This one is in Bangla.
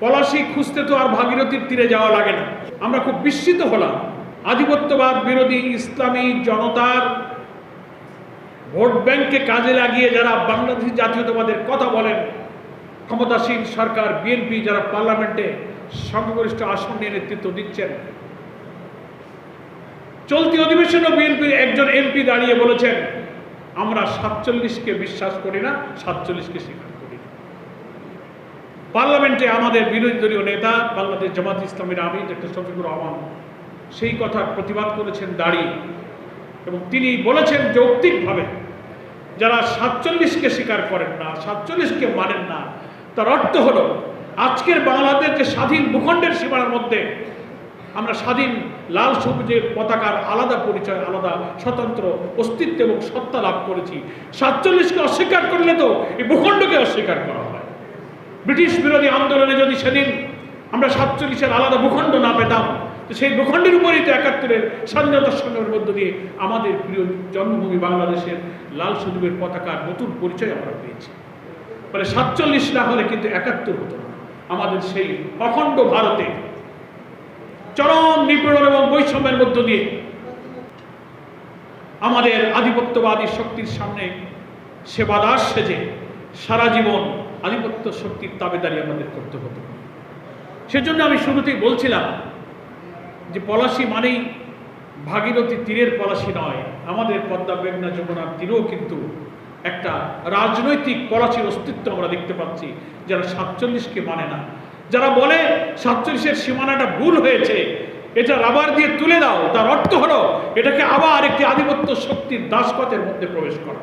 পলাশী খুঁজতে তো আর ভাগীরথীর তীরে যাওয়া লাগে না। আমরা খুব বিস্মিত হলাম, আধিপত্যবাদ বিরোধী ইসলামী জনতার ভোট ব্যাংককে কাজে লাগিয়ে যারা বাংলাদেশি জাতীয়তাবাদের কথা বলেন, ক্ষমতাসীন সরকার বিএনপি যারা পার্লামেন্টে সংখ্যাগরিষ্ঠ আসন নিয়ে নেতৃত্ব দিচ্ছেন, চলতি অধিবেশনে বিএনপির একজন এমপি দাঁড়িয়ে বলেছেন, আমরা 47কে বিশ্বাস করি না, 47কে স্বীকার করি না। পার্লামেন্টে আমাদের বিরোধী দলীয় নেতা বাংলাদেশ জামাত ইসলামীর আমির ডক্টর শফিকুর রহমান সেই কথার প্রতিবাদ করেছেন দাঁড়িয়ে, এবং তিনি বলেছেন যৌক্তিকভাবে যারা 47কে স্বীকার করেন না, 47কে মানেন না, তার অর্থ হলো আজকের বাংলাদেশ যে স্বাধীন ভূখণ্ডের সীমানার মধ্যে আমরা স্বাধীন লাল সবুজের পতাকার আলাদা পরিচয়, আলাদা স্বতন্ত্র অস্তিত্ব এবং সত্তা লাভ করেছি, 47কে অস্বীকার করলে তো এই ভূখণ্ডকে অস্বীকার করা হয়। ব্রিটিশ বিরোধী আন্দোলনে যদি সেদিন আমরা 47-এর আলাদা ভূখণ্ড না পেতাম, তো সেই ভূখণ্ডের উপরেই তো 71-এর স্বাধীনতা সংগ্রামের মধ্য দিয়ে আমাদের প্রিয় জন্মভূমি বাংলাদেশের লাল সবুজের পতাকার নতুন পরিচয় আমরা পেয়েছি। ফলে 47 না হলে কিন্তু 71 হতো না। আমাদের সেই অখণ্ড ভারতে চরম নিপীড়ন এবং বৈষম্যের মধ্য দিয়ে আমাদের আধিপত্যবাদী শক্তির সামনে সেবাদাস সেজে সারা জীবন আধিপত্য শক্তির তাবেদারি আমাদের করতে হতো। সেজন্য আমি শুরুতেই বলছিলাম যে পলাশী মানেই ভাগীরথী তীরের পলাশী নয়, আমাদের পদ্মা মেঘনা যমুনার তীরেও কিন্তু একটা রাজনৈতিক পলাশীর অস্তিত্ব আমরা দেখতে পাচ্ছি, যারা 47কে মানে না, যারা বলে 47-এর সীমানাটা ভুল হয়েছে, এটা রাবার দিয়ে তুলে দাও, তার অর্থ হলো এটাকে আবার একটি আধিপত্য শক্তির দাসপথের মধ্যে প্রবেশ করা।